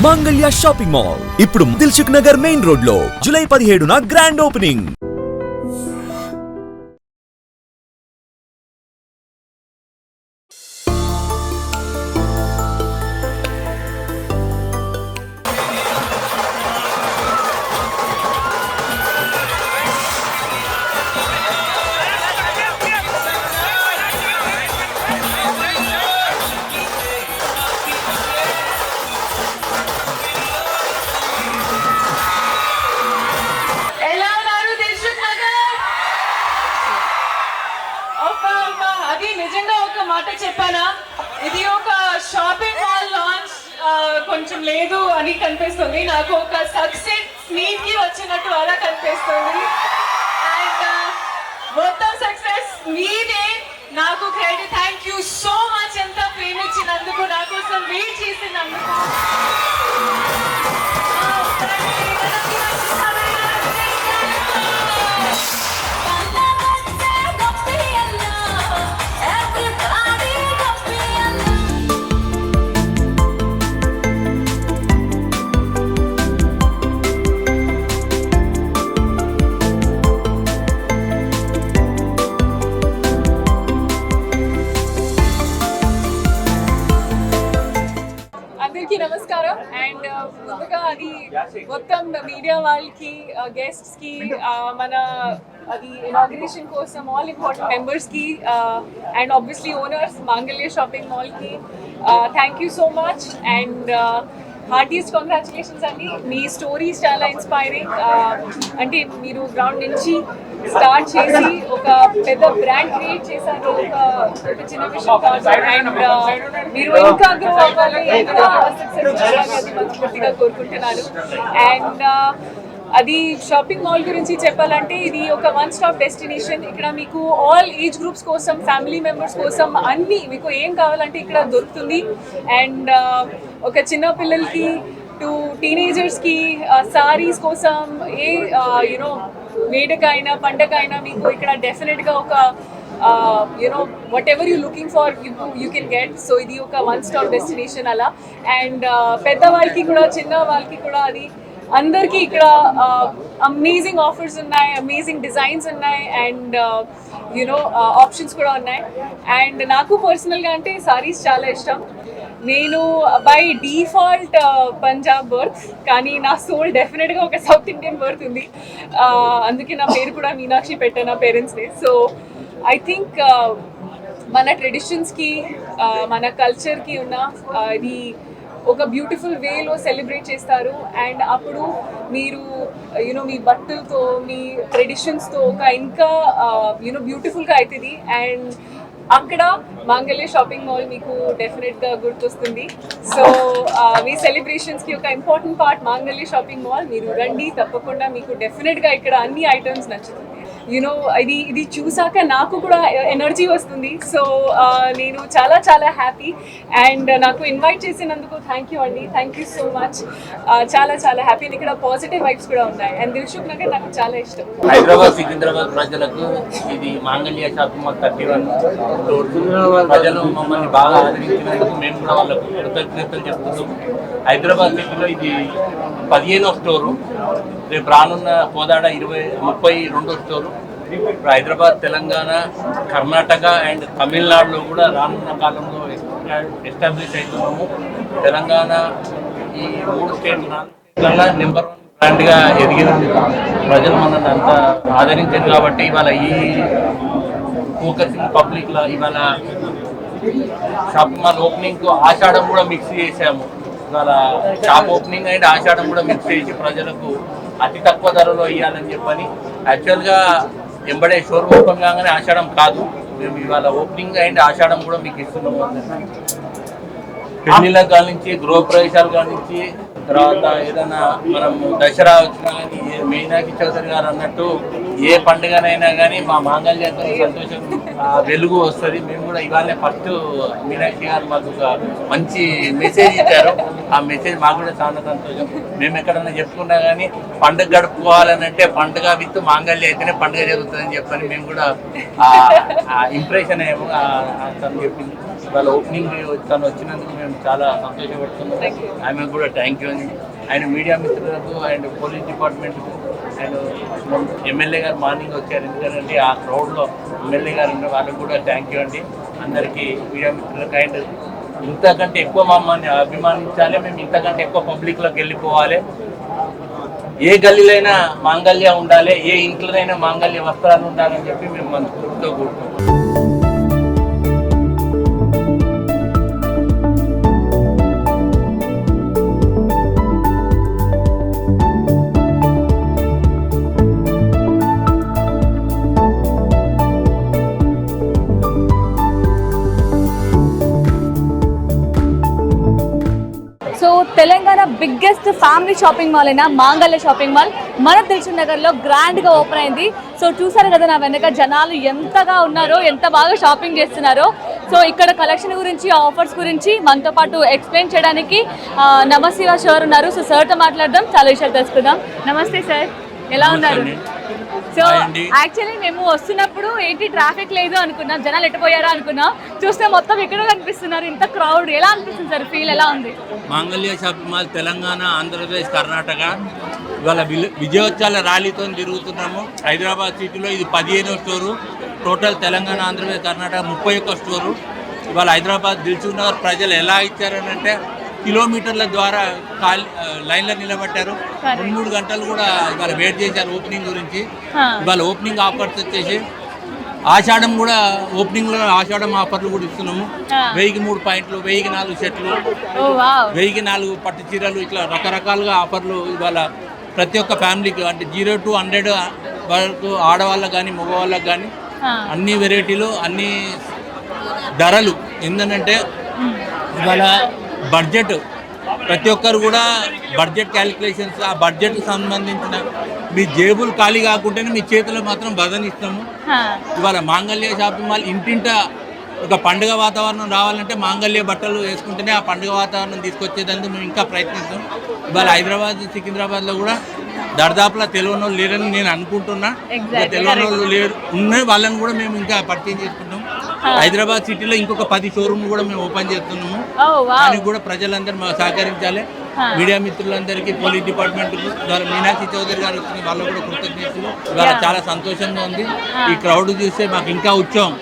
మాంగళ్య shopping mall ఇప్పుడు Dilsukh Nagar main road లో జూలై 17న గ్రాండ్ ఓపెనింగ్. చెప్పానా ఇది ఒక షాపింగ్ మాల్ లాంచ్ కొంచెం లేదు అని కనిపిస్తుంది నాకు ఒక సక్సెస్ మీట్ కి వచ్చినట్టు అలా కనిపిస్తుంది అండ్ మొత్తం సక్సెస్ మీదే నాకు credit thank you so much ఎంత ప్రేమ ఇచ్చినందుకు నా కోసం వెయిట్ చేసినందుకు నమస్కారం అండ్ ముందుగా అది మొత్తం మీడియా వాళ్ళకి గెస్ట్స్ కి మన అది ఇనాగ్రేషన్ కోసం ఆల్ ఇంపార్టెంట్ మెంబర్స్ కి and obviously owners Mangalya shopping mall కి thank you so much and heartiest congratulations అండి మీ స్టోరీస్ చాలా ఇన్స్పైరింగ్ అంటే మీరు గ్రౌండ్ నుంచి స్టార్ట్ చేసి ఒక పెద్ద బ్రాండ్ క్రియేట్ చేశారు ఒక చిన్న విషయం కాదు అండ్ మీరు ఇంకా గ్రో అవ్వాలి ఇంకా సక్సెస్ అవ్వాలి అది మనస్ఫూర్తిగా కోరుకుంటున్నాను అండ్ అది షాపింగ్ మాల్ గురించి చెప్పాలంటే ఇది ఒక వన్ స్టాప్ డెస్టినేషన్ ఇక్కడ మీకు ఆల్ ఏజ్ గ్రూప్స్ కోసం ఫ్యామిలీ మెంబర్స్ కోసం అన్నీ మీకు ఏం కావాలంటే ఇక్కడ దొరుకుతుంది అండ్ ఒక చిన్న పిల్లలకి టు టీనేజర్స్కి సారీస్ కోసం ఏ యూనో వేడుకైనా పండగైనా మీకు ఇక్కడ డెఫినెట్గా ఒక you know what ever you looking for you can get so ఇది ఒక వన్ స్టాప్ డెస్టినేషన్ అలా అండ్ పెద్దవాళ్ళకి కూడా చిన్న వాళ్ళకి కూడా అది అందరికీ ఇక్కడ అమేజింగ్ ఆఫర్స్ ఉన్నాయి అమేజింగ్ డిజైన్స్ ఉన్నాయి అండ్ యునో ఆప్షన్స్ కూడా ఉన్నాయి అండ్ నాకు పర్సనల్గా అంటే సారీస్ చాలా ఇష్టం నేను బై డిఫాల్ట్ పంజాబ్ బర్త్ కానీ నా సోల్ డెఫినెట్గా ఒక సౌత్ ఇండియన్ బర్త్ ఉంది అందుకే నా పేరు కూడా మీనాక్షి పెట్టాను నా పేరెంట్స్ని సో ఐ థింక్ మన ట్రెడిషన్స్కి మన కల్చర్కి ఉన్న ఇది ఒక బ్యూటిఫుల్ వేలో సెలబ్రేట్ చేస్తారు అండ్ అప్పుడు మీరు యూనో మీ బట్టలతో మీ ట్రెడిషన్స్తో ఒక ఇంకా యూనో బ్యూటిఫుల్గా అవుతుంది అండ్ అక్కడ మాంగళ్య షాపింగ్ మాల్ మీకు డెఫినెట్గా గుర్తొస్తుంది సో మీ సెలబ్రేషన్స్కి ఒక ఇంపార్టెంట్ పార్ట్ మాంగళ్య షాపింగ్ మాల్ మీరు రండి తప్పకుండా మీకు డెఫినెట్గా ఇక్కడ అన్ని ఐటమ్స్ నచ్చుతుంది యూనో ఇది చూసాక నాకు కూడా ఎనర్జీ వస్తుంది సో నేను చాలా చాలా హ్యాపీ అండ్ నాకు ఇన్వైట్ చేసినందుకు థ్యాంక్ యూ అండి థ్యాంక్ యూ సో మచ్ చాలా చాలా హ్యాపీ ఇక్కడ పాజిటివ్ వైబ్స్ కూడా ఉన్నాయి అండ్ దిల్సుఖ్ నగర్ నాకు చాలా ఇష్టం హైదరాబాద్ సికింద్రాబాద్ ప్రజలకు ఇది మాంగళ్య షాపింగ్ మాల్ 31 ప్రజలు మమ్మల్ని బాగా ఆదరించినందుకు మేము కూడా వాళ్ళకు కృతజ్ఞతలు చెప్తున్నాము హైదరాబాద్ సిటీలో ఇది 15వ స్టోరు రేపు రానున్న కోదాడ 32వ స్టోరు ఇప్పుడు హైదరాబాద్ తెలంగాణ కర్ణాటక అండ్ తమిళనాడులో కూడా రానున్న కాలంలో ఎస్టాబ్లిష్ అవుతున్నాము తెలంగాణ ఈ 3 స్టేట్ల నెంబర్ 1 బ్రాండ్గా ఎదిగినందు ప్రజలు మనల్ని అంతా ఆదరించారు కాబట్టి ఇవాళ ఈ ఫోకసింగ్ పబ్లిక్లో ఇవాళ షాపింగ్ మాల్ ఓపెనింగ్కు ఆషాఢం కూడా మిక్స్ చేసాము ఇవాళ షాప్ ఓపెనింగ్ అండ్ ఆషాఢం కూడా మిక్స్ చేసి ప్రజలకు అతి తక్కువ ధరలో ఇవ్వాలని చెప్పని యాక్చువల్గా ఎంబడే షోరూమ్ ఓపెన్ కాగానే ఆషాఢం కాదు మేము ఇవాళ ఓపెనింగ్ అండ్ ఆషాఢం కూడా మీకు ఇస్తున్నాము పెళ్లిళ్ళ కానించి గృహప్రవేశాల కానించి తర్వాత ఏదైనా మనం దసరా వచ్చినా కానీ మీనాక్షి చౌదరి గారు అన్నట్టు ఏ పండుగనైనా కానీ మా మాంగళ్యంతో సంతోషం వెలుగు వస్తుంది మేము కూడా ఇవాళ ఫస్ట్ మీనాక్షి గారు మాకు ఒక మంచి మెసేజ్ ఇచ్చారు ఆ మెసేజ్ మాకు కూడా చాలా సంతోషం మేము ఎక్కడన్నా చెప్పుకున్నా కానీ పండుగ గడుపుకోవాలని అంటే పండుగ విత్ మాంగళ్య అయితేనే పండుగ జరుగుతుందని చెప్పని మేము కూడా ఇంప్రెషన్ ఏమో తను చెప్పింది వాళ్ళ ఓపెనింగ్ తను వచ్చినందుకు మేము చాలా సంతోషపడుతున్నాం. ఆమెకు కూడా థ్యాంక్ యూ అని, ఆయన మీడియా మిత్రులకు అండ్ పోలీస్ డిపార్ట్మెంట్కు అండ్ ఎమ్మెల్యే గారు మార్నింగ్ వచ్చారు. ఎందుకంటే ఆ క్రౌడ్లో ఎమ్మెల్యే గారు ఉన్న వాళ్ళకు కూడా థ్యాంక్ యూ అండి. అందరికీ మీడియా మిత్రులకు అండ్ ఇంతకంటే ఎక్కువ మమ్మల్ని అభిమానించాలి, మేము ఇంతకంటే ఎక్కువ పబ్లిక్లోకి వెళ్ళిపోవాలి. ఏ గల్లీలైనా మాంగళ్య ఉండాలి, ఏ ఇంట్లోనైనా మాంగళ్య వస్త్రాలు ఉండాలని చెప్పి మేము మనస్ఫూర్తితో కోరుకుంటున్నాం. Telangana biggest family shopping mall అయినా మాంగళ్య షాపింగ్ మాల్ మన దిల్సుఖ్ నగర్లో గ్రాండ్గా ఓపెన్ అయింది. సో చూసారు కదా నా వెనక జనాలు ఎంతగా ఉన్నారో, ఎంత బాగా షాపింగ్ చేస్తున్నారో. సో ఇక్కడ కలెక్షన్ గురించి, ఆఫర్స్ గురించి మనతో పాటు ఎక్స్ప్లెయిన్ చేయడానికి నమశివ సార్ ఉన్నారు. సో సార్తో మాట్లాడదాం, చాలా విషయాలు తెలుసుకుందాం. నమస్తే సార్, ఎలా ఉన్నారు? సో యాక్చువల్లీ మేము వస్తున్నప్పుడు ఏంటి ట్రాఫిక్ లేదు అనుకున్నాం, జనాలు ఎట్టిపోయారా అనుకున్నాం. చూస్తే మొత్తం ఎక్కడో కనిపిస్తున్నారు, ఇంత క్రౌడ్. ఎలా అనిపిస్తుంది సార్, ఫీల్ ఎలా ఉంది? మాంగళ్య షాపింగ్ మాల్ తెలంగాణ, ఆంధ్రప్రదేశ్, కర్ణాటక ఇవాళ విజయోత్సవాల ర్యాలీతో తిరుగుతున్నాము. హైదరాబాద్ సిటీలో ఇది 15వ store. Total Telangana, Andhra Pradesh, Karnataka 31 store. ఇవాళ హైదరాబాద్ దిల్సుఖ్ నగర్ ప్రజలు ఎలా ఇచ్చారని అంటే కిలోమీటర్ల ద్వారా లైన్లో నిలబెట్టారు. 2-3 గంటలు కూడా ఇవాళ వెయిట్ చేశారు ఓపెనింగ్ గురించి. ఇవాళ ఓపెనింగ్ ఆఫర్స్ వచ్చేసి ఆషాఢం కూడా, ఓపెనింగ్లో ఆషాఢం ఆఫర్లు కూడా ఇస్తున్నాము. 1000కి 3 పాయింట్లు, 1000కి 4 షర్ట్లు, 1000కి 4 పట్టు చీరలు, ఇట్లా రకరకాలుగా ఆఫర్లు ఇవాళ ప్రతి ఒక్క ఫ్యామిలీకి, అంటే 0 to 100 వరకు ఆడవాళ్ళకి కానీ మగవాళ్ళకి కానీ అన్ని వెరైటీలు, అన్ని ధరలు. ఏంటంటే ఇవాళ బడ్జెట్, ప్రతి ఒక్కరు కూడా బడ్జెట్ క్యాలిక్యులేషన్స్, ఆ బడ్జెట్కి సంబంధించిన మీ జేబులు ఖాళీ కాకుంటేనే మీ చేతిలో మాత్రం బదనిస్తాము. ఇవాళ మాంగళ్య షాపింగ్ మాల్ ఇంటింట ఒక పండుగ వాతావరణం రావాలంటే మాంగళ్య బట్టలు వేసుకుంటేనే ఆ పండుగ వాతావరణం తీసుకొచ్చేందుకు మేము ఇంకా ప్రయత్నిస్తాం. ఇవాళ హైదరాబాద్, సికింద్రాబాద్లో కూడా దర్దాపులా తెలియని వాళ్ళు లేరని నేను అనుకుంటున్నా. తెలియని వాళ్ళు లేరు, ఉన్న వాళ్ళని కూడా మేము ఇంకా పరిచయం చేసుకుంటాం. హైదరాబాద్ సిటీలో ఇంకొక 10 షోరూమ్ కూడా మేము ఓపెన్ చేస్తున్నాము. దానికి కూడా ప్రజలందరూ మాకు సహకరించాలి. మీడియా మిత్రులందరికీ, పోలీస్ డిపార్ట్మెంట్ ద్వారా మీనాక్షి చౌదరి గారు వచ్చిన వాళ్ళు కూడా కృతజ్ఞతలు. ఇవాళ చాలా సంతోషంగా ఉంది. ఈ క్రౌడ్ చూస్తే మాకు ఇంకా ఉత్సవం.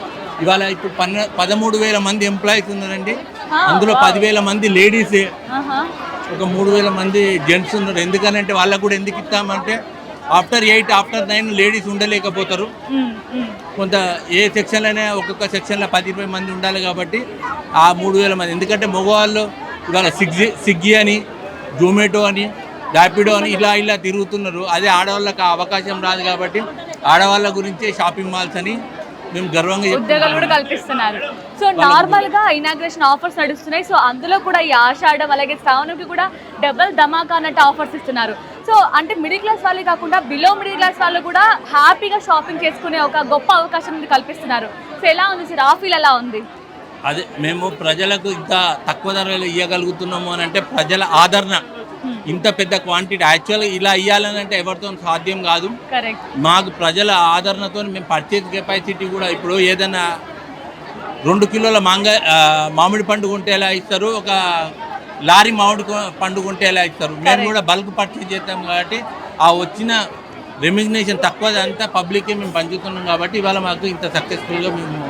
ఇవాళ ఇప్పుడు 13,000 మంది ఎంప్లాయీస్ ఉన్నారండి. అందులో 10,000 మంది లేడీసే, ఒక 3,000 మంది జెంట్స్ ఉన్నారు. ఎందుకనంటే వాళ్ళకు కూడా ఎందుకు ఇస్తామంటే ఆఫ్టర్ 8, ఆఫ్టర్ 9 లేడీస్ ఉండలేకపోతారు. కొంత ఏ సెక్షన్లోనే ఒక్కొక్క సెక్షన్లో 10-20 మంది ఉండాలి కాబట్టి ఆ 3,000 మంది. ఎందుకంటే మగవాళ్ళు ఇవాళ స్విగ్గీ అని, జొమాటో అని, ర్యాపిడో అని ఇలా తిరుగుతున్నారు. అదే ఆడవాళ్ళకి ఆ అవకాశం రాదు కాబట్టి ఆడవాళ్ళ గురించే షాపింగ్ మాల్స్ అని మేము గర్వంగా ఉద్యోగాలు కూడా కల్పిస్తున్నారు. సో నార్మల్ గా ఇనాగ్రేషన్ ఆఫర్స్ నడుస్తున్నాయి. సో అందులో కూడా ఈ ఆషాఢం అలాగే శ్రావణంకి కూడా డబల్ ధమాకా అన్నట్టు ఆఫర్స్ ఇస్తున్నారు. సో అంటే మిడిల్ క్లాస్ వాళ్ళే కాకుండా బిలో మిడిల్ క్లాస్ వాళ్ళు కూడా హ్యాపీగా షాపింగ్ చేసుకునే ఒక గొప్ప అవకాశం కల్పిస్తున్నారు. సో ఎలా ఉంది సార్, ఆ ఫీల్ ఎలా ఉంది? అదే మేము ప్రజలకు ఇంత తక్కువ ధరలు ఇవ్వగలుగుతున్నాము అని అంటే ప్రజల ఆదరణ. ఇంత పెద్ద క్వాంటిటీ యాక్చువల్గా ఇలా ఇవ్వాలని అంటే ఎవరితో సాధ్యం కాదు. మాకు ప్రజల ఆదరణతో మేము పర్చేజ్ కెపాసిటీ కూడా, ఇప్పుడు ఏదైనా 2 కిలోల మామిడి పండు కొంటే ఎలా ఇస్తారు, ఒక లారీ మామిడి పండు కొంటే ఎలా ఇస్తారు. మేము కూడా బల్క్ పర్చేజ్ చేస్తాం కాబట్టి ఆ వచ్చిన రెమ్యునరేషన్ తక్కువ అంతా పబ్లిక్కే మేము పంచుతున్నాం కాబట్టి ఇవాళ మాకు ఇంత సక్సెస్ఫుల్గా మేము.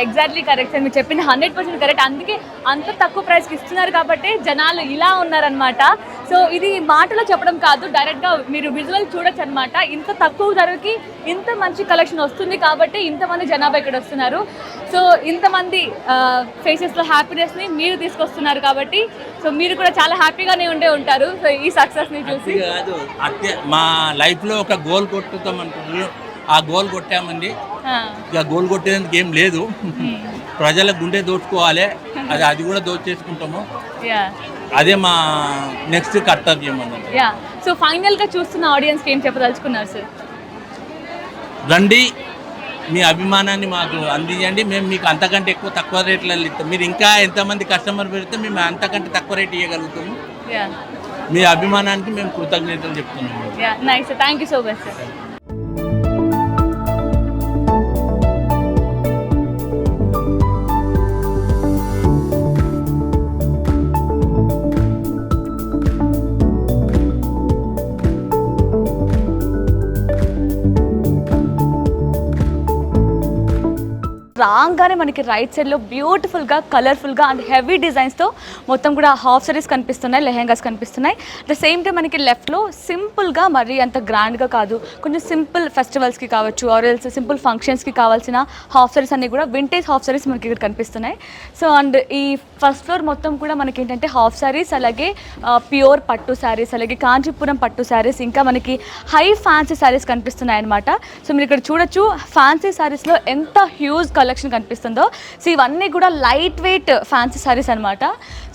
ఎగ్జాక్ట్లీ కరెక్ట్ సార్, మీరు చెప్పింది 100% కరెక్ట్. అందుకే అంత తక్కువ ప్రైస్కి ఇస్తున్నారు కాబట్టి జనాలు ఇలా ఉన్నారనమాట. సో ఇది మాటలో చెప్పడం కాదు, డైరెక్ట్గా మీరు విజువల్ చూడొచ్చు అనమాట. ఇంత తక్కువ ధరకి ఇంత మంచి కలెక్షన్ వస్తుంది కాబట్టి ఇంతమంది జనాభా ఇక్కడ వస్తున్నారు. సో ఇంతమంది ఫేసెస్లో హ్యాపీనెస్ని మీరు తీసుకొస్తున్నారు కాబట్టి సో మీరు కూడా చాలా హ్యాపీగానే ఉంటారు. సో ఈ సక్సెస్ని చూసి కాదు, మా లైఫ్లో ఒక గోల్ కొట్టుతాం అనుకుంటున్నారు. ఆ గోల్ కొట్టామండి. ఇక గోల్ కొట్టేందుకు ఏం లేదు, ప్రజల గుండె దోచుకోవాలి. అది కూడా దోచేసుకుంటాము. అదే మా నెక్స్ట్ కర్తవ్యం అన్నది. సో ఫైనల్గా చూస్తున్న ఆడియన్స్కి ఏం చెప్పదలుచుకున్నారు సార్? రండి, మీ అభిమానాన్ని మాకు అందించండి. మేము మీకు అంతకంటే ఎక్కువ తక్కువ రేట్లలో ఇస్తాం. మీరు ఇంకా ఎంతమంది కస్టమర్ పెడితే మేము అంతకంటే తక్కువ రేట్ ఇవ్వగలుగుతాము. మీ అభిమానానికి మేము కృతజ్ఞతలు చెప్తున్నాము. Nice, thank you so much sir. రాగానే మనకి రైట్ సైడ్లో బ్యూటిఫుల్గా కలర్ఫుల్గా అండ్ హెవీ డిజైన్స్తో మొత్తం కూడా హాఫ్ సారీస్ కనిపిస్తున్నాయి, లెహెంగాస్ కనిపిస్తున్నాయి. అట్ ద సేమ్ టైం మనకి లెఫ్ట్లో సింపుల్గా మరీ అంత గ్రాండ్గా కాదు, కొంచెం సింపుల్ ఫెస్టివల్స్కి కావచ్చు ఆర్ఎల్స్ సింపుల్ ఫంక్షన్స్కి కావాల్సిన హాఫ్ సారీస్ అన్నీ కూడా వింటేజ్ హాఫ్ సారీస్ మనకి ఇక్కడ కనిపిస్తున్నాయి. సో అండ్ ఈ ఫస్ట్ ఫ్లోర్ మొత్తం కూడా మనకి ఏంటంటే హాఫ్ సారీస్, అలాగే ప్యూర్ పట్టు శారీస్, అలాగే కాంచీపురం పట్టు శారీస్, ఇంకా మనకి హై ఫ్యాన్సీ శారీస్ కనిపిస్తున్నాయి అనమాట. సో మీరు ఇక్కడ చూడొచ్చు ఫ్యాన్సీ శారీస్లో ఎంత హ్యూజ్ కలెక్షన్ కనిపిస్తుందో. సో ఇవన్నీ కూడా లైట్ వెయిట్ ఫ్యాన్సీ శారీస్ అనమాట.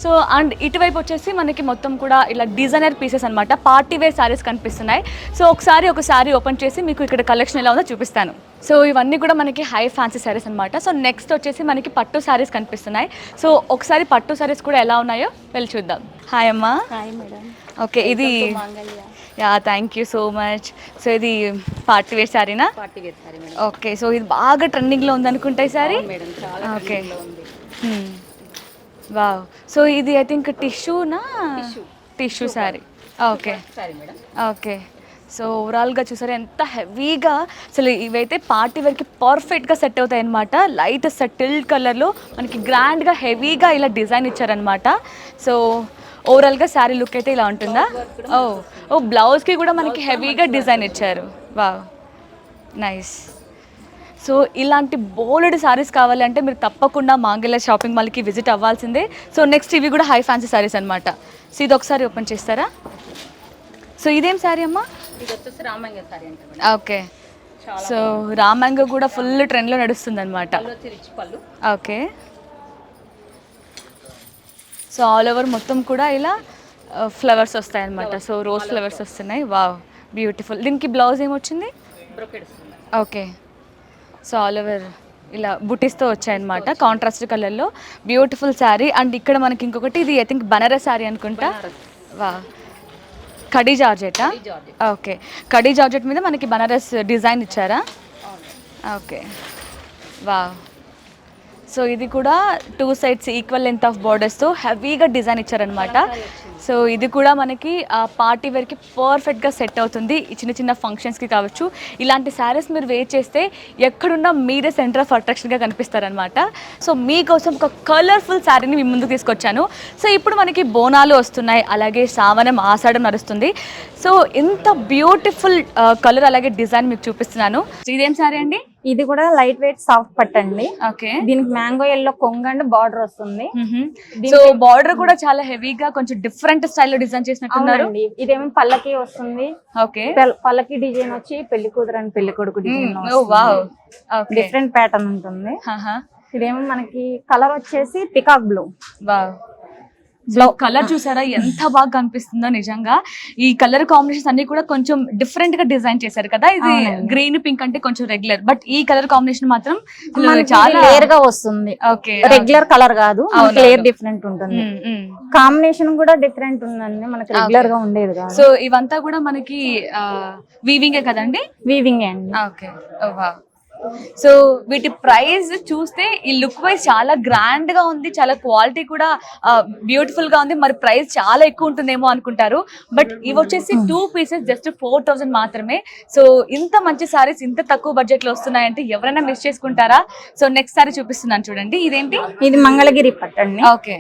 సో అండ్ ఇటువైపు వచ్చేసి మనకి మొత్తం కూడా ఇలా డిజైనర్ పీసెస్ అనమాట, పార్టీ వేర్ శారీస్ కనిపిస్తున్నాయి. సో ఒక శారీ ఓపెన్ చేసి మీకు ఇక్కడ కలెక్షన్ ఎలా ఉందో చూపిస్తాను. సో ఇవన్నీ కూడా మనకి హై ఫ్యాన్సీ శారీస్ అనమాట. సో నెక్స్ట్ వచ్చేసి మనకి పట్టు శారీస్ కనిపిస్తున్నాయి. సో ఒకసారి పట్టు శారీస్ కూడా ఎలా ఉన్నాయో వెళ్ళి చూద్దాం. హాయ్ అమ్మా. Hi madam. ఓకే, ఇది yeah thank you so much. So ఇది పార్టీ వేర్ శారీనా? Party wear sari madam. Okay, so ఇది బాగా ట్రెండింగ్లో ఉందనుకుంటా ఈ శారీ. మేడం చాలా ఓకే, ట్రెండింగ్లో ఉంది. వావ్. సో ఇది ఐ థింక్ టిష్యూనా? Tissue sari. Okay sari madam. Okay. So ఓవరాల్గా చూసారా ఎంత హెవీగా, అసలు ఇవైతే పార్టీ వేర్కి పర్ఫెక్ట్గా సెట్ అవుతాయి అనమాట. లైట్ సెటిల్డ్ కలర్లో మనకి గ్రాండ్గా హెవీగా ఇలా డిజైన్ ఇచ్చారనమాట. సో ఓవరాల్గా శారీ లుక్ అయితే ఇలా ఉంటుందా? ఓ బ్లౌజ్కి కూడా మనకి హెవీగా డిజైన్ ఇచ్చారు. Wow, nice. సో ఇలాంటి బోల్డ్ శారీస్ కావాలంటే మీరు తప్పకుండా మాంగళ్య షాపింగ్ మాల్కి విజిట్ అవ్వాల్సిందే. సో నెక్స్ట్ ఇవి కూడా హై ఫ్యాన్సీ శారీస్ అనమాట. సో ఇది ఒకసారి ఓపెన్ చేస్తారా? సో ఇదేం శారీ అమ్మా? ఇది వచ్చేసి రామంగ సారీ అంటే మేడం. ఓకే. సో రామంగ కూడా ఫుల్ ట్రెండ్లో నడుస్తుంది అనమాట. పళ్ళు వచ్చి రిచ్ పళ్ళు. ఓకే. సో ఆల్ ఓవర్ మొత్తం కూడా ఇలా ఫ్లవర్స్ వస్తాయి అనమాట. సో రోజ్ ఫ్లవర్స్ వస్తున్నాయి. Wow, beautiful. దీనికి బ్లౌజ్ ఏమొచ్చింది? బ్రోకెడ్ వస్తుంది. ఓకే. సో ఆల్ ఓవర్ ఇలా బుటీస్తో వచ్చాయన్నమాట, కాంట్రాస్ట్ కలర్లో. బ్యూటిఫుల్ శారీ. అండ్ ఇక్కడ మనకి ఇంకొకటి, ఇది ఐ థింక్ బనారస్ శారీ అనుకుంటా. వా, కడీ జార్జెటా? ఓకే, కడీ జార్జెట్ మీద మనకి బనారస్ డిజైన్ ఇచ్చారా? ఓకే, వా. సో ఇది కూడా 2 sides ఈక్వల్ లెంత్ ఆఫ్ బోర్డర్స్తో హెవీగా డిజైన్ ఇచ్చారనమాట. సో ఇది కూడా మనకి పార్టీ వేర్కి పర్ఫెక్ట్గా సెట్ అవుతుంది. చిన్న చిన్న ఫంక్షన్స్కి కావచ్చు. ఇలాంటి శారీస్ మీరు వేర్ చేస్తే ఎక్కడున్నా మీరే సెంటర్ ఆఫ్ అట్రాక్షన్గా కనిపిస్తారనమాట. సో మీకోసం ఒక కలర్ఫుల్ శారీని మీ ముందుకు తీసుకొచ్చాను. సో ఇప్పుడు మనకి బోనాలు వస్తున్నాయి, అలాగే శ్రావణం ఆషాఢం నడుస్తుంది. సో ఇంత బ్యూటిఫుల్ కలర్ అలాగే డిజైన్ మీకు చూపిస్తున్నాను. ఇదేం శారీ అండి? ఇది కూడా లైట్ వెయిట్ సాఫ్ట్ పట్టు అండి. ఓకే. దీనికి మ్యాంగో ఎల్లో కొంగు అండ్ బార్డర్ వస్తుంది. సో బార్డర్ కూడా చాలా హెవీగా కొంచెం డిఫరెంట్ స్టైల్లో డిజైన్ చేసినట్టున్నారు. ఇదేమో పల్లకి వస్తుంది. ఓకే. పల్లకి డిజైన్ వచ్చి పెళ్లి కూతురు అండ్ పెళ్లి కొడుకు డిజైన్ డిఫరెంట్ ప్యాటర్న్ ఉంటుంది. ఇదేమో మనకి కలర్ వచ్చేసి పికాక్ బ్లూ. వావ్, కలర్ చూసారా ఎంత బాగా కనిపిస్తుందో. నిజంగా ఈ కలర్ కాంబినేషన్స్ అన్ని కూడా కొంచెం డిఫరెంట్ గా డిజైన్ చేశారు కదా. ఇది గ్రీన్ పింక్ అంటే కొంచెం రెగ్యులర్, బట్ ఈ కలర్ కాంబినేషన్ మాత్రం చాలా క్లియర్ గా వస్తుంది. ఓకే, రెగ్యులర్ కలర్ కాదు, క్లియర్ డిఫరెంట్ ఉంటుంది. కాంబినేషన్ కూడా డిఫరెంట్ ఉందండి, మనకి రెగ్యులర్ గా ఉండేది కాదు. సో ఇవంతా కూడా మనకి వీవింగే కదండి? వీవింగ్ అండి. ఓకే. సో వీటి ప్రైస్ చూస్తే ఈ లుక్ వైజ్ చాలా గ్రాండ్ గా ఉంది, చాలా క్వాలిటీ కూడా బ్యూటిఫుల్ గా ఉంది. మరి ప్రైస్ చాలా ఎక్కువ ఉంటుందేమో అనుకుంటారు, బట్ ఇవి వచ్చేసి 2 pieces జస్ట్ 4000 మాత్రమే. సో ఇంత మంచి సారీస్ ఇంత తక్కువ బడ్జెట్ లో వస్తున్నాయంటే ఎవరైనా మిస్ చేసుకుంటారా? సో నెక్స్ట్ సారీ చూపిస్తున్నాను చూడండి. ఇదేంటి? ఇది మంగళగిరి పట్టండి. ఓకే.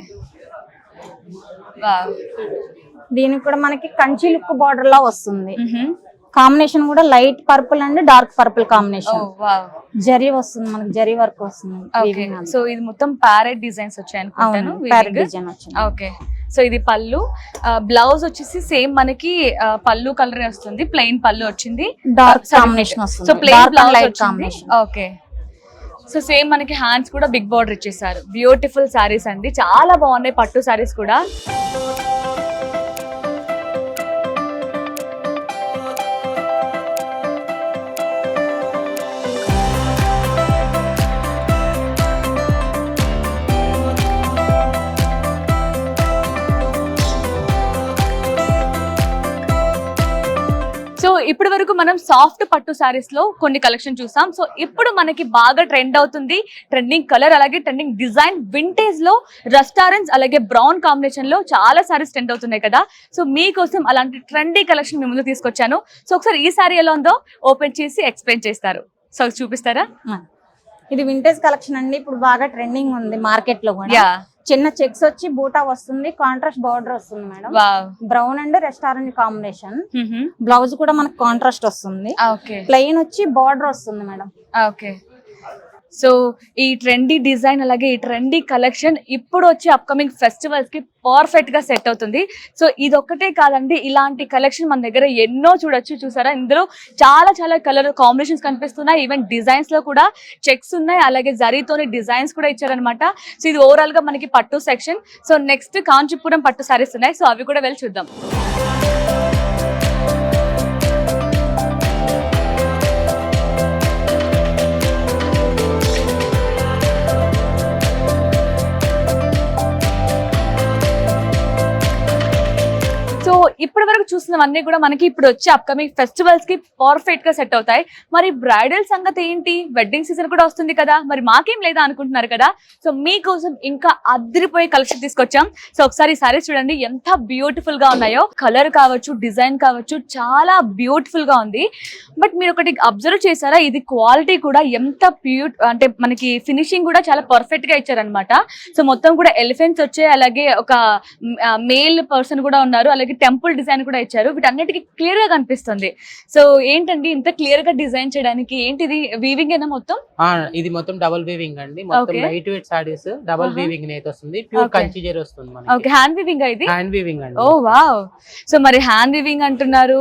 దీనికి కూడా మనకి కంచి లుక్ బార్డర్ లా వస్తుంది. కాంబినేషన్ కూడా light purple and dark purple combination. Zari వస్తుంది, మనకి జరీ వర్క్ వస్తుంది. సో ఇది మొత్తం ప్యారెట్ డిజైన్స్ వచ్చాయి అనుకుంటాను. ప్యారెట్ డిజైన్ వచ్చింది. ఓకే. సో ఇది పళ్ళు. బ్లౌజ్ వచ్చేసి సేమ్ మనకి పళ్ళు కలర్ వస్తుంది, ప్లెయిన్ పళ్ళు వచ్చింది, డార్క్ కాంబినేషన్ వస్తుంది. So plain blouse combination. Okay. So same మనకి హ్యాండ్స్ కూడా బిగ్ బార్డర్ ఇచ్చేసారు. బ్యూటిఫుల్ సారీస్ అండి, చాలా బాగున్నాయి పట్టు సారీస్ కూడా. సో ఇప్పటి వరకు మనం సాఫ్ట్ పట్టు సారీస్ లో కొన్ని కలెక్షన్ చూసాం. సో ఇప్పుడు మనకి బాగా ట్రెండ్ అవుతుంది, ట్రెండింగ్ కలర్ అలాగే ట్రెండింగ్ డిజైన్ వింటేజ్ లో రెస్టారెంట్స్ అలాగే బ్రౌన్ కాంబినేషన్ లో చాలా సారీస్ ట్రెండ్ అవుతున్నాయి కదా. సో మీకోసం అలాంటి ట్రెండీ కలెక్షన్ మీ ముందు తీసుకొచ్చాను. సో ఒకసారి ఈ సారీ ఎలా ఉందో ఓపెన్ చేసి ఎక్స్ప్లెయిన్ చేస్తారు. సో చూపిస్తారా? ఇది వింటేజ్ కలెక్షన్ అండి, ఇప్పుడు బాగా ట్రెండింగ్ ఉంది మార్కెట్ లో కూడా. చిన్న చెక్స్ వచ్చి బూటా వస్తుంది, కాంట్రాస్ట్ బార్డర్ వస్తుంది madam. Brown and restaurant combination. Blouse కూడా మనకు కాంట్రాస్ట్ వస్తుంది. ప్లెయిన్ వచ్చి బార్డర్ వస్తుంది మేడం. ఓకే, సో ఈ ట్రెండీ డిజైన్ అలాగే ఈ ట్రెండీ కలెక్షన్ ఇప్పుడు వచ్చే అప్కమింగ్ ఫెస్టివల్స్ కి పర్ఫెక్ట్ గా సెట్ అవుతుంది. సో ఇది ఒక్కటే కాదండి, ఇలాంటి కలెక్షన్ మన దగ్గర ఎన్నో చూడొచ్చు. చూసారా, ఇందులో చాలా చాలా కలర్ కాంబినేషన్స్ కనిపిస్తున్నాయి. ఈవెన్ డిజైన్స్ లో కూడా చెక్స్ ఉన్నాయి, అలాగే జరీతోని డిజైన్స్ కూడా ఇచ్చారనమాట. సో ఇది ఓవరాల్ గా మనకి పట్టు సెక్షన్. సో నెక్స్ట్ కాంచీపురం పట్టు సారీస్ ఉన్నాయి, సో అవి కూడా వెళ్ళి చూద్దాం. సో ఇప్పటి వరకు చూసినవన్నీ కూడా మనకి ఇప్పుడు వచ్చే అప్కమింగ్ ఫెస్టివల్స్ కి పర్ఫెక్ట్ గా సెట్ అవుతాయి. మరి బ్రైడల్ సంగతి ఏంటి, వెడ్డింగ్ సీజన్ కూడా వస్తుంది కదా, మరి మాకేం లేదా అనుకుంటున్నారు కదా. సో మీకోసం ఇంకా అదిరిపోయే కలెక్షన్ తీసుకొచ్చాం. సో ఒకసారి సారీస్ చూడండి ఎంత బ్యూటిఫుల్ గా ఉన్నాయో. కలర్ కావచ్చు, డిజైన్ కావచ్చు, చాలా బ్యూటిఫుల్ గా ఉంది. బట్ మీరు ఒకటి అబ్జర్వ్ చేశారా, ఇది క్వాలిటీ కూడా ఎంత అంటే మనకి ఫినిషింగ్ కూడా చాలా పర్ఫెక్ట్ గా ఇచ్చారనమాట. సో మొత్తం కూడా ఎలిఫెంట్స్ వచ్చాయి, అలాగే ఒక మేల్ పర్సన్ కూడా ఉన్నారు, అలాగే టెంపుల్ డిజైన్ కూడా ఇచ్చారు. వీటన్నిటికీ క్లియర్ గా కనిపిస్తుంది. సో ఏంటండి ఇంత క్లియర్ గా డిజైన్ చేయడానికి ఏంటిది, వీవింగ్ ఏనా మొత్తం? ఇది మొత్తం డబుల్ వీవింగ్ అండి, మొత్తం light weight saris double weaving నేత వస్తుంది, ప్యూర్ కంచి జరీ వస్తుంది మనకి. ఓకే, హ్యాండ్ వీవింగ్ ఇది? హ్యాండ్ వీవింగ్ అండి. ఓ వావ్. సో మరి హ్యాండ్ వీవింగ్ అంటున్నారు,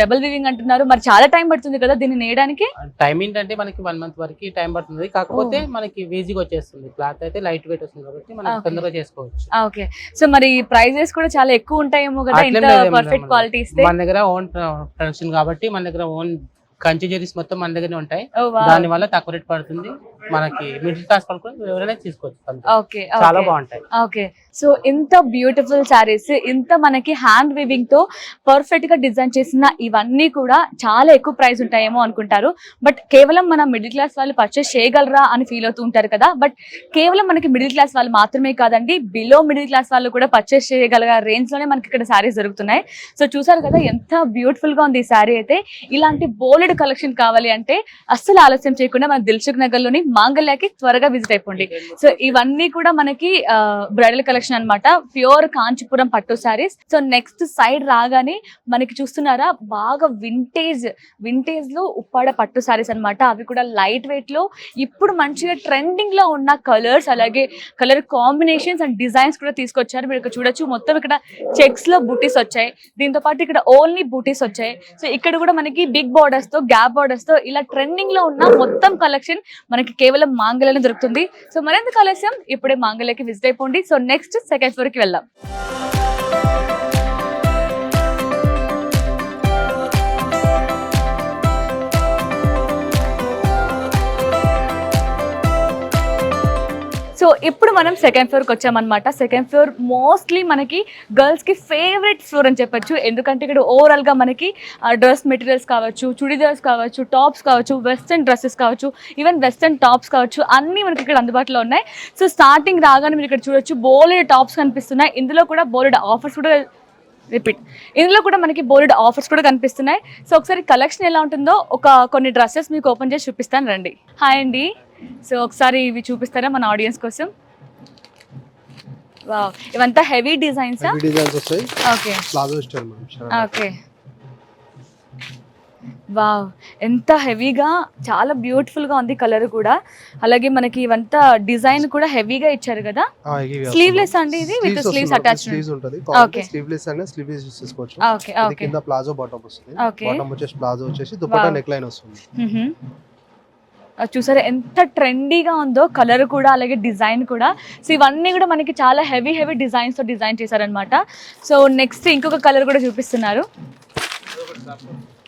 డబుల్ వీవింగ్ అంటున్నారు, మరి చాలా టైం పడుతుంది కదా దీన్ని నేయడానికి? టైం ఏంటంటే మనకి 1 month వరకు టైం పడుతుంది, కాకపోతే మనకి ఈజీగా వచ్చేస్తుంది. క్లాత్ అయితే లైట్ వెయిట్ వస్తుంది కాబట్టి మనం తొందరగా చేసుకోవచ్చు. ఓకే, సో మరి ప్రైజెస్ కూడా చాలా ఎక్కువ ఉంటాయేమో కదా ఇంత పర్ఫెక్ట్ క్వాలిటీ ఇస్తే? మన దగ్గర ఓన్ ప్రొడక్షన్ కాబట్టి మన దగ్గర ఓన్ కంచి జరీస్ మొత్తం మన దగ్గరనే ఉంటాయి, దాని వల్ల తక్కువ రేట్ పడుతుంది మనకి. మిడిల్ క్లాస్ వాళ్ళు కూడా ఎవరైనా తీసుకోవచ్చు, చాలా బాగుంటాయి. ఓకే, సో ఇంత బ్యూటిఫుల్ సారీస్, ఇంత మనకి హ్యాండ్ వీవింగ్ తో పర్ఫెక్ట్ గా డిజైన్ చేసిన ఇవన్నీ కూడా చాలా ఎక్కువ ప్రైస్ ఉంటాయేమో అనుకుంటారు. బట్ కేవలం మన మిడిల్ క్లాస్ వాళ్ళు పర్చేస్ చేయగలరా అని ఫీల్ అవుతూ ఉంటారు కదా. బట్ కేవలం మనకి మిడిల్ క్లాస్ వాళ్ళు మాత్రమే కాదండి, బిలో మిడిల్ క్లాస్ వాళ్ళు కూడా పర్చేస్ చేయగల రేంజ్ లోనే మనకి ఇక్కడ సారీస్ దొరుకుతున్నాయి. సో చూసారు కదా ఎంత బ్యూటిఫుల్ గా ఉంది ఈ సారీ అయితే. ఇలాంటి బోల్డ్ కలెక్షన్ కావాలి అంటే అస్సలు ఆలస్యం చేయకుండా మన దిల్సుఖ్ నగర్ లోని మాంగళ్యకి త్వరగా విజిట్ అయిపోండి. సో ఇవన్నీ కూడా మనకి బ్రైడల్ కలెక్షన్ అన్నమాట, ప్యూర్ కాంచీపురం పట్టు సారీస్. సో నెక్స్ట్ సైడ్ రాగానే మనకి చూస్తున్నారా బాగా వింటేజ్ లో ఉప్పాడ పట్టు సారీస్ అన్నమాట. అవి కూడా లైట్ వెయిట్ లో ఇప్పుడు మంచిగా ట్రెండింగ్ లో ఉన్న కలర్స్, అలాగే కలర్ కాంబినేషన్స్ అండ్ డిజైన్స్ కూడా తీసుకొచ్చారు. మీరు ఇక్కడ చూడొచ్చు, మొత్తం ఇక్కడ చెక్స్ లో బూటీస్ వచ్చాయి, దీంతో పాటు ఇక్కడ ఓన్లీ బూటీస్ వచ్చాయి. సో ఇక్కడ కూడా మనకి బిగ్ బార్డర్స్ తో, గ్యాప్ బార్డర్స్ తో ఇలా ట్రెండింగ్ లో ఉన్న మొత్తం కలెక్షన్ మనకి కేవలం మాంగళ్యలో దొరుకుతుంది. సో మరింత కలెక్షన్ ఇప్పుడే మాంగళ్యకి విజిట్ అయిపోండి. సో నెక్స్ట్ సెకండ్ ఫ్లోర్ కి వెళ్దాం. సో ఇప్పుడు మనం సెకండ్ ఫ్లోర్కి వచ్చామన్నమాట. సెకండ్ ఫ్లోర్ మోస్ట్లీ మనకి గర్ల్స్ కి ఫేవరెట్ ఫ్లోర్ అని చెప్పొచ్చు. ఎందుకంటే ఇక్కడ ఓవరాల్ గా మనకి డ్రెస్ మెటీరియల్స్ కావచ్చు, చుడిదార్స్ కావచ్చు, టాప్స్ కావచ్చు, వెస్ట్రన్ డ్రెస్సెస్ కావచ్చు, ఈవెన్ వెస్ట్రన్ టాప్స్ కావచ్చు, అన్ని మనకి ఇక్కడ అందుబాటులో ఉన్నాయి. సో స్టార్టింగ్ రాగానే మీరు ఇక్కడ చూడొచ్చు బోలెడ్ టాప్స్ కనిపిస్తున్నాయి. ఇందులో కూడా బోలెడ్ ఆఫర్స్ కూడా ఇందులో కూడా మనకి బోల్డ్ ఆఫర్స్ కూడా కనిపిస్తున్నాయి. సో ఒకసారి కలెక్షన్ ఎలా ఉంటుందో కొన్ని డ్రెస్సెస్ మీకు ఓపెన్ చేసి చూపిస్తాను రండి. హాయ్ అండి, సో ఒకసారి ఇవి చూపిస్తారా మన ఆడియన్స్ కోసం? వావ్, ఇవంతా హెవీ డిజైన్స్ వస్తాయి. Okay, palazzo style madam. Okay, wow, ఎంత హెవీగా, చాలా బ్యూటిఫుల్ గా ఉంది కలర్ కూడా. అలాగే మనకి ఇవంతా డిజైన్ కూడా హెవీగా ఇచ్చారు కదా. స్లీవ్లెస్ అండి ఇది, విత్ స్లీవ్స్ అటాచ్డ్ ఉంటుంది. ఓకే, స్లీవ్లెస్ అంటే స్లీవ్లెస్ యూస్ చేసుకోవచ్చు. ఓకే ఓకే, కింద ప్లాజో బాటమ్ వస్తుంది. ఓకే, బాటమ్ వచ్చేసి ప్లాజో వచ్చేసి దుపట్టా నెక్ లైన్ వస్తుంది. చూసారా ఎంత ట్రెండీగా ఉందో కలర్ కూడా, అలాగే డిజైన్ కూడా. సో ఇవన్నీ కూడా మనకి చాలా హెవీ డిజైన్స్ తో డిజైన్ చేశారనమాట. సో నెక్స్ట్ ఇంకొక కలర్ కూడా చూపిస్తున్నారు.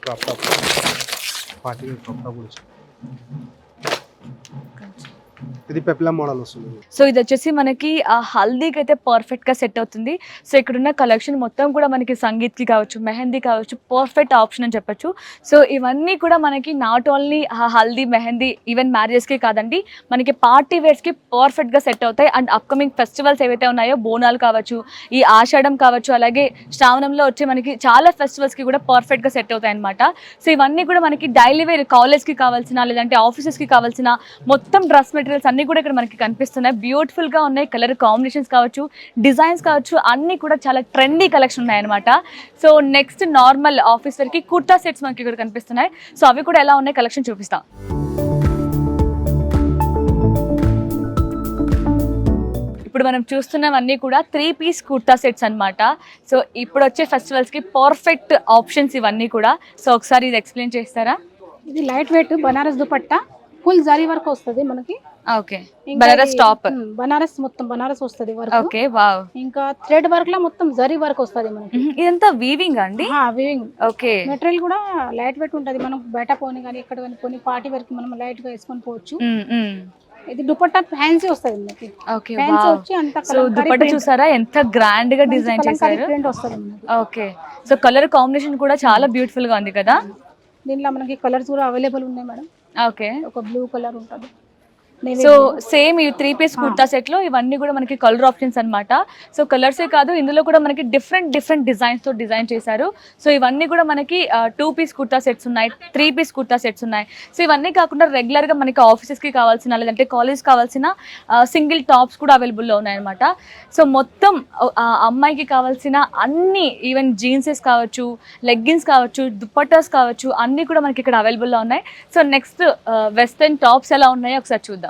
Crop top, party crop top కూడా ఇది పెప్లం మోడల్ వస్తుంది. సో ఇది వచ్చేసి మనకి ఆ హల్దీకి అయితే పర్ఫెక్ట్గా సెట్ అవుతుంది. సో ఇక్కడున్న కలెక్షన్ మొత్తం కూడా మనకి సంగీత్కి కావచ్చు, మెహందీ కావచ్చు, పర్ఫెక్ట్ ఆప్షన్ అని చెప్పొచ్చు. సో ఇవన్నీ కూడా మనకి not only haldi, mehndi, even మ్యారేజెస్కి కాదండి, మనకి పార్టీ వేర్స్కి పర్ఫెక్ట్గా సెట్ అవుతాయి. అండ్ అప్కమింగ్ ఫెస్టివల్స్ ఏవైతే ఉన్నాయో, బోనాలు కావచ్చు, ఈ ఆషాఢం కావచ్చు, అలాగే శ్రావణంలో వచ్చే మనకి చాలా ఫెస్టివల్స్కి కూడా పర్ఫెక్ట్గా సెట్ అవుతాయి అనమాట. సో ఇవన్నీ కూడా మనకి డైలీ వేర్, కాలేజ్కి కావాల్సిన లేదంటే ఆఫీసెస్కి కావాల్సిన మొత్తం డ్రెస్ మెటీరియల్స్ అన్నీ కూడా ఇక్కడ మనకి కనిపిస్తున్నాయి. బ్యూటిఫుల్గా ఉన్నాయి. కలర్ కాంబినేషన్స్ కావచ్చు, డిజైన్స్ కావచ్చు, అన్నీ కూడా చాలా ట్రెండీ కలెక్షన్ ఉన్నాయన్నమాట. సో నెక్స్ట్ నార్మల్ ఆఫీస్ వేర్కి కుర్తా సెట్స్ మనకి ఇక్కడ కనిపిస్తున్నాయి. సో అవి కూడా ఎలా ఉన్నాయి కలెక్షన్ చూపిస్తాం. ఇప్పుడు మనం చూస్తున్నవన్నీ కూడా 3-piece కుర్తా సెట్స్ అన్నమాట. సో ఇప్పుడు వచ్చే ఫెస్టివల్స్కి పర్ఫెక్ట్ ఆప్షన్స్ ఇవన్నీ కూడా. సో ఒకసారి ఇది ఎక్స్ప్లెయిన్ చేస్తారా? ఇది light weight Banaras dupatta, full zari work వస్తుంది మనకి. ఓకే, బనారస్ టాప్, బనారస్ మొత్తం బనారస్ వస్తుంది వర్క్. Okay, wow. ఇంకా థ్రెడ్ వర్క్ లో మొత్తం జరీ వర్క్ వస్తుంది మనకి. ఇదంతా వీవింగ్ అండి? వీవింగ్. ఓకే, మెటీరియల్ కూడా లైట్ వెయిట్ ఉంటది. మనం బయట పోని కానీ ఎక్కడ కానీ కొన్ని పార్టీ వరకు మనం లైట్ గా వేసుకొని పోవచ్చు. ఇది దుపట్టా ఫ్యాన్సీ వస్తుంది మనకి. ఓకే, ఫ్యాన్సీ వచ్చి అంత సో దుపట్టా చూసారా ఎంత గ్రాండ్ గా డిజైన్ చేశారు. ప్రింట్ వస్తుంది మనకి. ఓకే, సో కలర్ కాంబినేషన్ కూడా చాలా బ్యూటిఫుల్ గా ఉంది కదా. దీనిలో మనకి కలర్స్ కూడా అవైలబుల్ ఉన్నాయి మేడం. ఓకే, ఒక బ్లూ కలర్ ఉంటుంది. సో సేమ్ ఈ 3-piece కుర్తా సెట్ లో ఇవన్నీ కూడా మనకి కలర్ ఆప్షన్స్ అన్నమాట. సో కలర్సే కాదు, ఇందులో కూడా మనకి డిఫరెంట్ డిజైన్స్ తో డిజైన్ చేశారు. సో ఇవన్నీ కూడా మనకి 2-piece కుర్తా సెట్స్ ఉన్నాయి, 3-piece కుర్తా సెట్స్ ఉన్నాయి. సో ఇవన్నీ కాకుండా రెగ్యులర్ గా మనకి ఆఫీసెస్ కి కావాల్సిన లేదంటే కాలేజ్ కావాల్సిన సింగిల్ టాప్స్ కూడా అవైలబుల్ లో ఉన్నాయి అనమాట. సో మొత్తం అమ్మాయికి కావాల్సిన అన్ని, ఈవెన్ జీన్సెస్ కావచ్చు, లెగ్గిన్స్ కావచ్చు, దుపట్టాస్ కావచ్చు, అన్ని కూడా మనకి ఇక్కడ అవైలబుల్ లో ఉన్నాయి. సో నెక్స్ట్ వెస్టర్న్ టాప్స్ ఎలా ఉన్నాయో ఒకసారి చూద్దాం.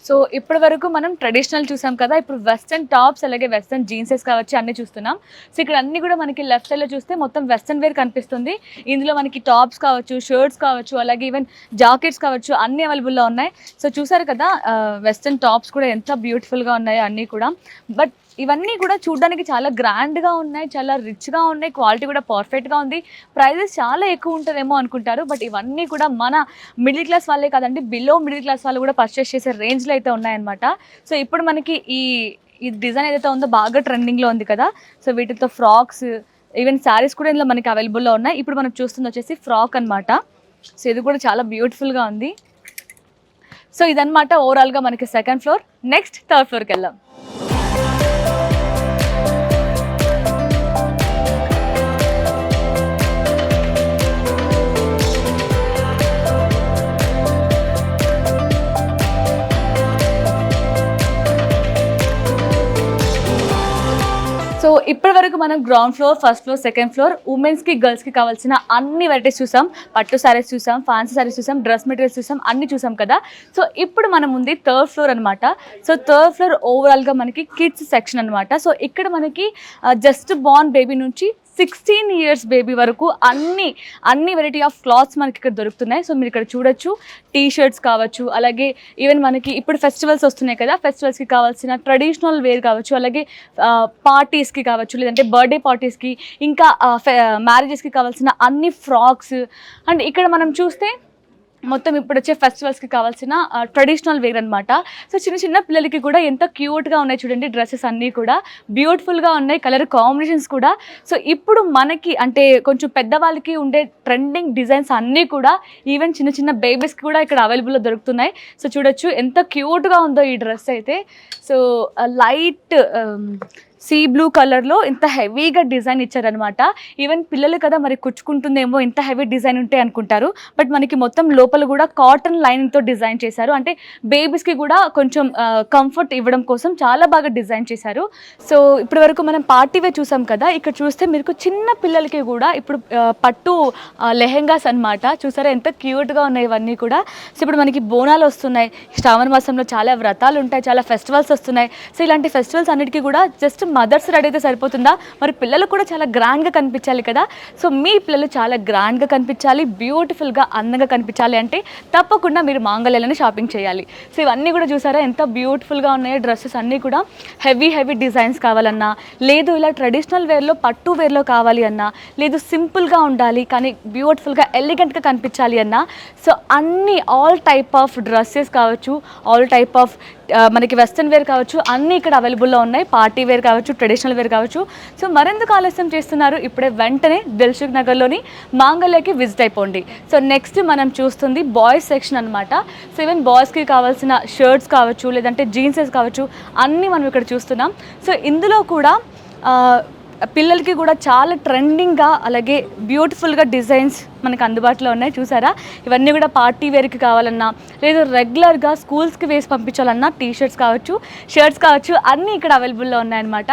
సో ఇప్పటి వరకు మనం ట్రెడిషనల్ చూసాం కదా, ఇప్పుడు వెస్టర్న్ టాప్స్ అలాగే వెస్టర్న్ జీన్సెస్ కావచ్చు అన్నీ చూస్తున్నాం. సో ఇక్కడ అన్ని కూడా మనకి లెఫ్ట్ సైడ్లో చూస్తే మొత్తం వెస్టర్న్ వేర్ కనిపిస్తుంది. ఇందులో మనకి టాప్స్ కావచ్చు, షర్ట్స్ కావచ్చు, అలాగే ఈవెన్ జాకెట్స్ కావచ్చు, అన్నీ అవైలబుల్లో ఉన్నాయి. సో చూసారు కదా వెస్టర్న్ టాప్స్ కూడా ఎంత బ్యూటిఫుల్గా ఉన్నాయో అన్నీ కూడా. బట్ ఇవన్నీ కూడా చూడడానికి చాలా గ్రాండ్గా ఉన్నాయి, చాలా రిచ్గా ఉన్నాయి, క్వాలిటీ కూడా పర్ఫెక్ట్గా ఉంది. ప్రైజెస్ చాలా ఎక్కువ ఉంటుందేమో అనుకుంటారు, బట్ ఇవన్నీ కూడా మన మిడిల్ క్లాస్ వాళ్ళే కాదండి, బిలో మిడిల్ క్లాస్ వాళ్ళు కూడా పర్చేస్ చేసే రేంజ్లో అయితే ఉన్నాయన్నమాట. సో ఇప్పుడు మనకి ఈ డిజైన్ ఏదైతే ఉందో బాగా ట్రెండింగ్లో ఉంది కదా. సో వీటితో ఫ్రాక్స్, ఈవెన్ శారీస్ కూడా ఇందులో మనకి అవైలబుల్లో ఉన్నాయి. ఇప్పుడు మనం చూస్తుంది వచ్చేసి ఫ్రాక్ అనమాట. సో ఇది కూడా చాలా బ్యూటిఫుల్గా ఉంది. సో ఇదన్నమాట ఓవరాల్గా మనకి సెకండ్ ఫ్లోర్. నెక్స్ట్ థర్డ్ ఫ్లోర్కి వెళ్దాం. సో ఇప్పటి వరకు మనం ground floor, first floor, second floor, ఉమెన్స్కి గర్ల్స్కి కావాల్సిన అన్ని వెరైటీస్ చూసాం. పట్టు శారీస్ చూసాం, ఫ్యాన్సీ శారీస్ చూసాం, డ్రెస్ మెటీరియల్స్ చూసాం, అన్ని చూసాం కదా. సో ఇప్పుడు మనం ఉంది థర్డ్ ఫ్లోర్ అనమాట. సో థర్డ్ ఫ్లోర్ ఓవరాల్గా మనకి కిడ్స్ సెక్షన్ అనమాట. సో ఇక్కడ మనకి జస్ట్ బార్న్ బేబీ నుంచి 16 years బేబీ వరకు అన్ని వెరైటీ ఆఫ్ క్లాత్స్ మనకి ఇక్కడ దొరుకుతున్నాయి. సో మీరు ఇక్కడ చూడొచ్చు, టీ షర్ట్స్ కావచ్చు, అలాగే ఈవెన్ మనకి ఇప్పుడు ఫెస్టివల్స్ వస్తున్నాయి కదా, ఫెస్టివల్స్కి కావాల్సిన ట్రెడిషనల్ వేర్ కావచ్చు, అలాగే పార్టీస్కి కావచ్చు, లేదంటే బర్త్డే పార్టీస్కి, ఇంకా మ్యారేజెస్కి కావాల్సిన అన్ని ఫ్రాక్స్. అండ్ ఇక్కడ మనం చూస్తే మొత్తం ఇప్పుడు వచ్చే ఫెస్టివల్స్కి కావాల్సిన ట్రెడిషనల్ వేర్ అనమాట. సో చిన్న పిల్లలకి కూడా ఎంత క్యూట్గా ఉన్నాయి చూడండి, డ్రెస్సెస్ అన్నీ కూడా బ్యూటిఫుల్గా ఉన్నాయి, కలర్ కాంబినేషన్స్ కూడా. సో ఇప్పుడు మనకి అంటే కొంచెం పెద్దవాళ్ళకి ఉండే ట్రెండింగ్ డిజైన్స్ అన్నీ కూడా ఈవెన్ చిన్న బేబీస్కి కూడా ఇక్కడ అవైలబుల్లో దొరుకుతున్నాయి. సో చూడొచ్చు ఎంత క్యూట్గా ఉందో ఈ డ్రెస్ అయితే. సో లైట్ సీ బ్లూ కలర్లో ఇంత హెవీగా డిజైన్ ఇచ్చారనమాట. ఈవెన్ పిల్లలు కదా మరి కుచ్చుకుంటుందేమో ఇంత హెవీ డిజైన్ ఉంటే అనుకుంటారు, బట్ మనకి మొత్తం లోపల కూడా కాటన్ లైనింగ్తో డిజైన్ చేశారు. అంటే బేబీస్కి కూడా కొంచెం కంఫర్ట్ ఇవ్వడం కోసం చాలా బాగా డిజైన్ చేశారు. సో ఇప్పటి వరకు మనం పార్టీ వేర్ చూసాం కదా, ఇక్కడ చూస్తే మీకు చిన్న పిల్లలకి కూడా ఇప్పుడు పట్టు లెహెంగాస్ అనమాట. చూసారా ఎంత క్యూట్గా ఉన్నాయి ఇవన్నీ కూడా. సో ఇప్పుడు మనకి బోనాలు వస్తున్నాయి, శ్రావణ మాసంలో చాలా వ్రతాలు ఉంటాయి, చాలా ఫెస్టివల్స్ వస్తున్నాయి. సో ఇలాంటి ఫెస్టివల్స్ అన్నిటికీ కూడా జస్ట్ మదర్స్ రెడీ అయితే సరిపోతుందా, మరి పిల్లలు కూడా చాలా గ్రాండ్గా కనిపించాలి కదా. సో మీ పిల్లలు చాలా గ్రాండ్గా కనిపించాలి, బ్యూటిఫుల్గా అందంగా కనిపించాలి అంటే తప్పకుండా మీరు మాంగళ్యలోనే షాపింగ్ చేయాలి. సో ఇవన్నీ కూడా చూసారా ఎంత బ్యూటిఫుల్గా ఉన్నాయో. డ్రెస్సెస్ అన్నీ కూడా హెవీ డిజైన్స్ కావాలన్నా, లేదు ఇలా ట్రెడిషనల్ వేర్లో పట్టు వేర్లో కావాలి అన్నా, లేదు సింపుల్గా ఉండాలి కానీ బ్యూటిఫుల్గా ఎలిగెంట్గా కనిపించాలి అన్నా, సో అన్ని ఆల్ టైప్ ఆఫ్ డ్రెస్సెస్ కావచ్చు, ఆల్ టైప్ ఆఫ్ మనకి వెస్ట్రన్ వేర్ కావచ్చు, అన్నీ ఇక్కడ అవైలబుల్లో ఉన్నాయి. పార్టీ వేర్ కావచ్చు, ట్రెడిషనల్ వేర్ కావచ్చు. సో మరెందుకు ఆలస్యం చేస్తున్నారు, ఇప్పుడే వెంటనే దిల్సుఖ్ నగర్లోని మాంగళ్యకి విజిట్ అయిపోండి. సో నెక్స్ట్ మనం చూస్తుంది బాయ్స్ సెక్షన్ అనమాట. సో ఈవెన్ బాయ్స్కి కావాల్సిన షర్ట్స్ కావచ్చు, లేదంటే జీన్సెస్ కావచ్చు, అన్నీ మనం ఇక్కడ చూస్తున్నాం. సో ఇందులో కూడా పిల్లలకి కూడా చాలా ట్రెండింగ్గా అలాగే బ్యూటిఫుల్గా డిజైన్స్ మనకు అందుబాటులో ఉన్నాయి. చూసారా, ఇవన్నీ కూడా పార్టీ వేర్కి కావాలన్నా, లేదు రెగ్యులర్గా స్కూల్స్కి వేసి పంపించాలన్నా టీషర్ట్స్ కావచ్చు, షర్ట్స్ కావచ్చు, అన్నీ ఇక్కడ అవైలబుల్లో ఉన్నాయన్నమాట.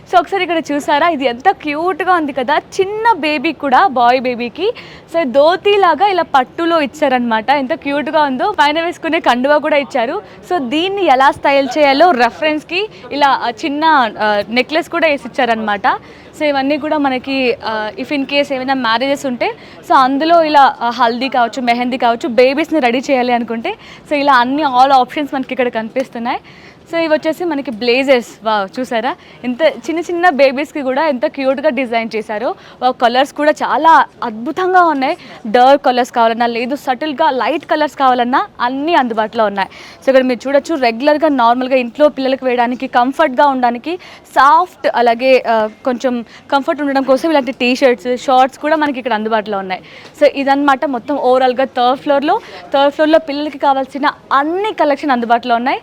సో ఒకసారి ఇక్కడ చూసారా, ఇది ఎంత క్యూట్గా ఉంది కదా, చిన్న బేబీ కూడా, బాయ్ బేబీకి సో ధోతీలాగా ఇలా పట్టులో ఇచ్చారనమాట. ఎంత క్యూట్గా ఉందో. పైన వేసుకునే కండువా కూడా ఇచ్చారు. సో దీన్ని ఎలా స్టైల్ చేయాలో రెఫరెన్స్కి ఇలా చిన్న నెక్లెస్ కూడా వేసి ఇచ్చారనమాట. సో ఇవన్నీ కూడా మనకి ఇఫ్ ఇన్ కేస్ ఏమైనా మ్యారేజెస్ ఉంటే సో అందులో ఇలా హల్దీ కావచ్చు, మెహందీ కావచ్చు, బేబీస్ని రెడీ చేయాలి అనుకుంటే సో ఇలా అన్ని ఆల్ ఆప్షన్స్ మనకి ఇక్కడ కనిపిస్తున్నాయి. సో ఇవి వచ్చేసి మనకి బ్లేజర్స్. వా చూసారా ఎంత చిన్న చిన్న బేబీస్కి కూడా ఎంత క్యూట్గా డిజైన్ చేశారో. కలర్స్ కూడా చాలా అద్భుతంగా ఉన్నాయి. డార్క్ కలర్స్ కావాలన్నా, లేదు సటిల్గా లైట్ కలర్స్ కావాలన్నా అన్నీ అందుబాటులో ఉన్నాయి. సో ఇక్కడ మీరు చూడొచ్చు, రెగ్యులర్గా నార్మల్గా ఇంట్లో పిల్లలకు వేయడానికి కంఫర్ట్గా ఉండడానికి సాఫ్ట్, అలాగే కొంచెం కంఫర్ట్ ఉండడం కోసం ఇలాంటి టీషర్ట్స్, షార్ట్స్ కూడా మనకి ఇక్కడ అందుబాటులో ఉన్నాయి. సో ఇదన్నమాట మొత్తం ఓవరాల్గా థర్డ్ ఫ్లోర్లో పిల్లలకి కావాల్సిన అన్ని కలెక్షన్ అందుబాటులో ఉన్నాయి.